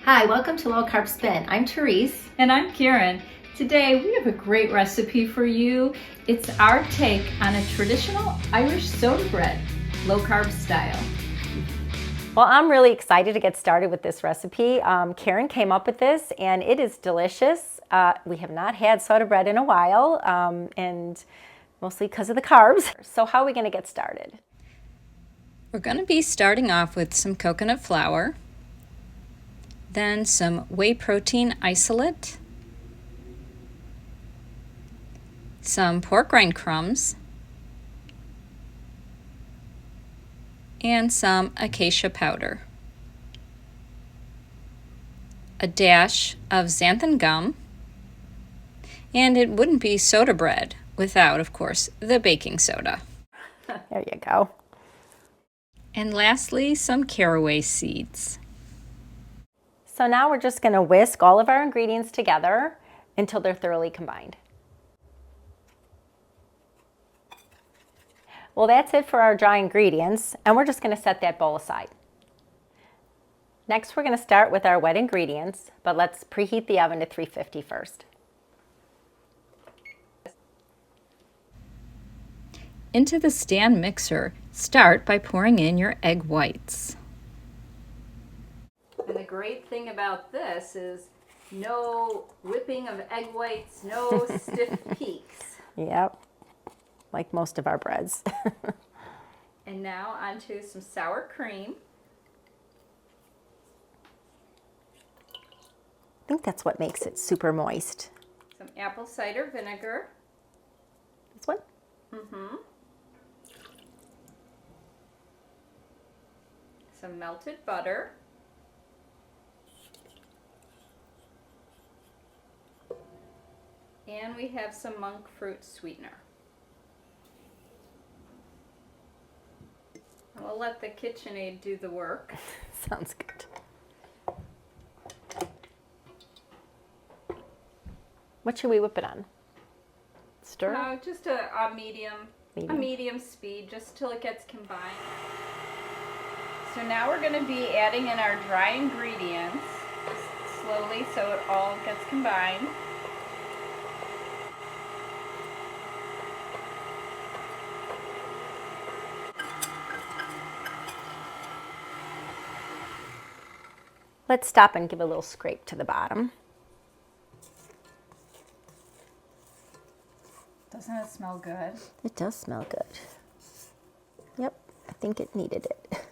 Hi, welcome to Low Carb Spin. I'm Therese. And I'm Karen. Today we have a great recipe for you. It's our take on a traditional Irish soda bread, low carb style. Well, I'm really excited to get started with this recipe. Karen came up with this and it is delicious. We have not had soda bread in a while and mostly because of the carbs. So how are we going to get started? We're going to be starting off with some coconut flour, then some whey protein isolate, some pork rind crumbs, and some acacia powder, a dash of xanthan gum, and it wouldn't be soda bread without, of course, the baking soda. There you go. And lastly, some caraway seeds. So now we're just going to whisk all of our ingredients together until they're thoroughly combined. Well, that's it for our dry ingredients, and we're just going to set that bowl aside. Next, we're going to start with our wet ingredients, but let's preheat the oven to 350 first. Into the stand mixer, start by pouring in your egg whites. And the great thing about this is no whipping of egg whites, no stiff peaks. Yep, like most of our breads. And now onto some sour cream. I think that's what makes it super moist. Some apple cider vinegar. This one? Mm-hmm. Some melted butter. And we have some monk fruit sweetener. And we'll let the KitchenAid do the work. Sounds good. What should we whip it on? Stir? Just a medium speed, just till it gets combined. So now we're going to be adding in our dry ingredients slowly so it all gets combined. Let's stop and give a little scrape to the bottom. Doesn't it smell good? It does smell good. Yep, I think it needed it.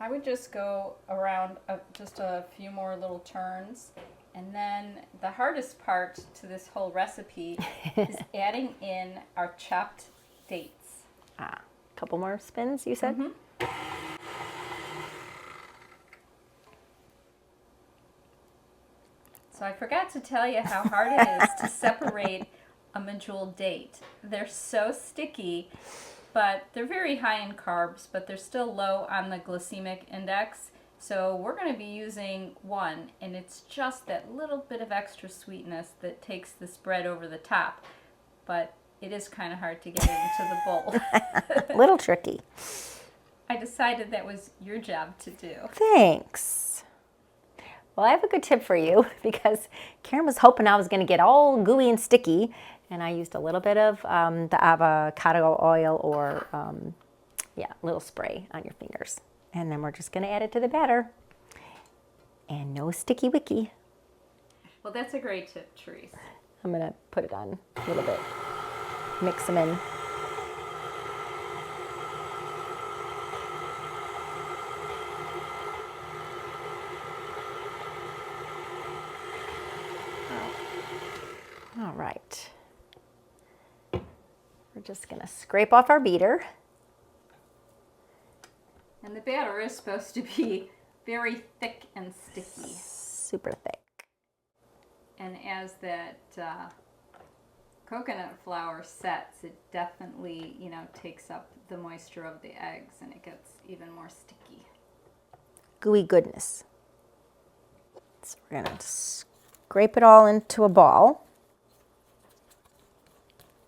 I would just go around just a few more little turns. And then the hardest part to this whole recipe is adding in our chopped dates. A couple more spins, you said? Mm-hmm. So I forgot to tell you how hard it is to separate a Medjool date. They're so sticky, but they're very high in carbs, but they're still low on the glycemic index. So we're going to be using one, and it's just that little bit of extra sweetness that takes this bread over the top. But it is kind of hard to get it into the bowl. Little tricky. I decided that was your job to do. Thanks. Well, I have a good tip for you because Karen was hoping I was going to get all gooey and sticky, and I used a little bit of the avocado oil or, a little spray on your fingers. And then we're just going to add it to the batter. And no sticky wicky. Well, that's a great tip, Therese. I'm going to put it on a little bit. Mix them in. All right. We're just going to scrape off our beater. And the batter is supposed to be very thick and sticky. Super thick. And as that coconut flour sets, it definitely, takes up the moisture of the eggs and it gets even more sticky. Gooey goodness. So we're going to scrape it all into a ball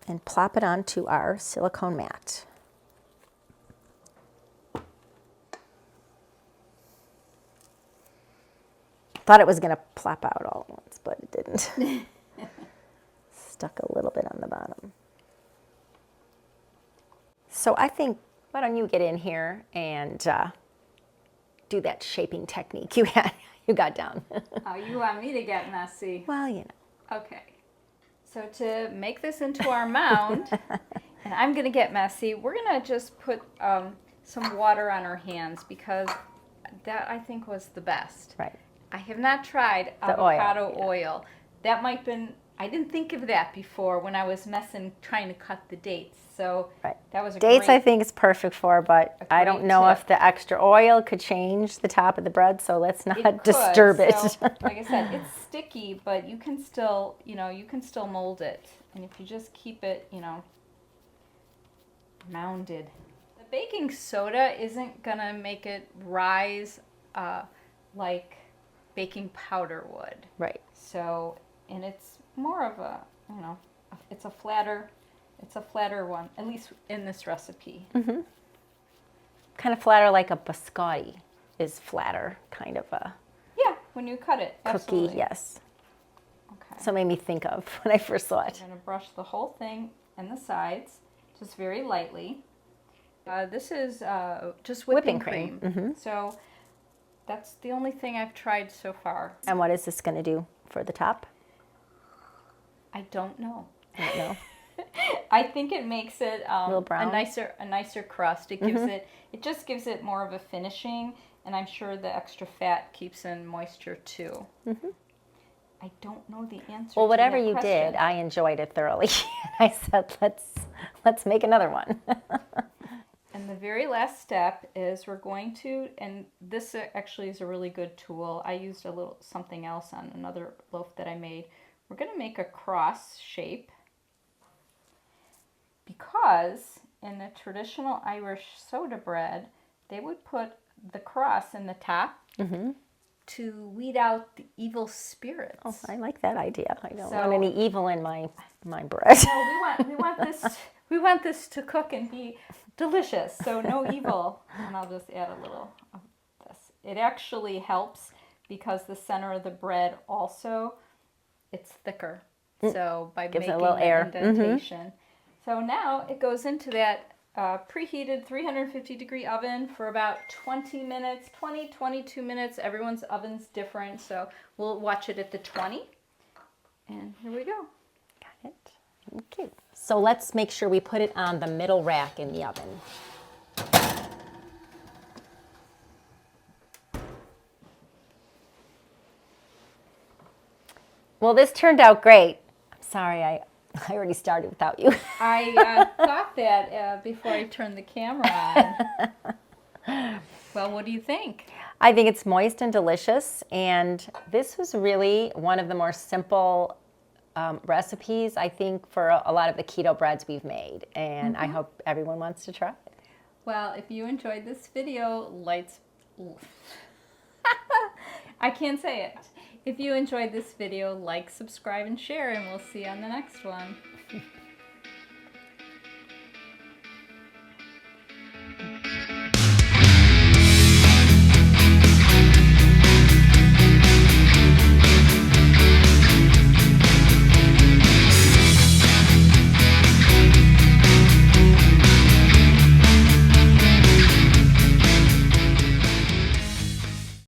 and plop it onto our silicone mat. Thought it was going to plop out all at once, but it didn't. Stuck a little bit on the bottom. So I think, why don't you get in here and do that shaping technique you got down. Oh, you want me to get messy? Well, you know. Okay. So to make this into our mound, and I'm going to get messy, we're going to just put some water on our hands because that I think was the best. Right. I have not tried The avocado oil, oil. That might have been, I didn't think of that before when I was trying to cut the dates. So Right. that was a Dates great, I think is perfect for, but I don't great know tip. if the extra oil could change the top of the bread, so let's not it could. disturb it. So, like I said, it's sticky, but you can still, you can still mold it. And if you just keep it, mounded. The baking soda isn't gonna make it rise like baking powder would. Right. So, and it's more of a, it's a flatter one, at least in this recipe. Mm-hmm. Kind of flatter, like a biscotti is flatter, kind of a Yeah, when you cut it. cookie, Absolutely. yes. Okay. So it made me think of when I first saw it. I'm going to brush the whole thing and the sides, just very lightly. This is just whipping cream. Mm-hmm. So that's the only thing I've tried so far. And what is this going to do for the top? I don't know. I don't know. I think it makes it little brown? a nicer crust. It gives it just gives it more of a finishing, and I'm sure the extra fat keeps in moisture too. Mm-hmm. I don't know the answer. Well, to whatever that you question. did, I enjoyed it thoroughly. I said, let's make another one. And the very last step is we're going to, and this actually is a really good tool. I used a little something else on another loaf that I made. We're going to make a cross shape because in the traditional Irish soda bread, they would put the cross in the top to weed out the evil spirits. Oh, I like that idea. I don't So- want any evil in my bread. No, we want this to cook and be delicious. So no evil. And I'll just add a little of this. It actually helps because the center of the bread also, it's thicker. So by Gives it a making little the air. indentation. So now it goes into that preheated 350-degree oven for about 20 minutes, 22 minutes. Everyone's oven's different, so we'll watch it at the 20. And here we go. Got it. Okay. So let's make sure we put it on the middle rack in the oven. Well, this turned out great. I'm sorry, I already started without you. I thought that before I turned the camera on. Well, what do you think? I think it's moist and delicious, and this was really one of the more simple recipes, I think, for a lot of the keto breads we've made, and I hope everyone wants to try it. Well, if you enjoyed this video, I can't say it. If you enjoyed this video, like, subscribe, and share, and we'll see you on the next one.